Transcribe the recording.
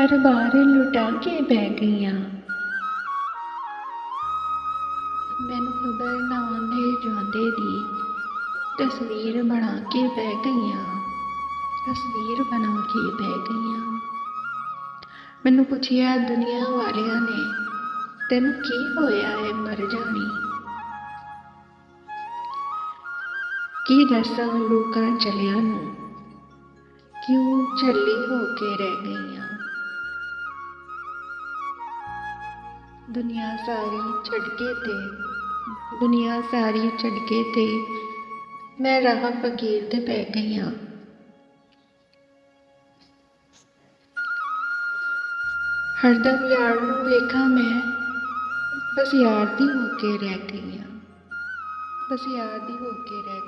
ਘਰ-ਬਾਰ ਲੁਟਾ ਕੇ ਬਹਿ ਗਈਆਂ। ਮੈਨੂੰ ਖ਼ਬਰ ਨਾ ਆਉਂਦੇ ਜਾਂਦੇ ਦੀ ਤਸਵੀਰ ਬਣਾ ਕੇ ਬਹਿ ਗਈਆਂ। ਤਸਵੀਰ ਬਣਾ ਕੇ ਬਹਿ ਗਈਆਂ। ਮੈਨੂੰ ਪੁੱਛਿਆ ਦੁਨੀਆ ਵਾਲਿਆਂ ਨੇ, ਤੈਨੂੰ ਕੀ ਹੋਇਆ ਏ ਮਰ ਜਾਣੀ? ਕੀ ਦੱਸਾਂ ਲੋਕਾਂ ਚਲਿਆਂ ਨੂੰ, ਕਿਉਂ ਝੱਲੀ ਹੋ ਕੇ ਰਹਿ ਗਈਆਂ। ਦੁਨੀਆ ਸਾਰੀ ਛੱਡ ਕੇ ਤੇ ਮੈਂ ਰਾਹ ਫਕੀਰ ਤੇ ਪੈ ਗਈਆਂ। ਹਰਦਮ ਯਾਰ ਨੂੰ ਵੇਖਾਂ ਮੈਂ, ਬਸ ਯਾਰ ਦੀ ਹੋ ਕੇ ਰਹਿ ਗਈਆਂ। ਬਸ ਯਾਰ ਦੀ ਹੋ ਕੇ ਰਹਿ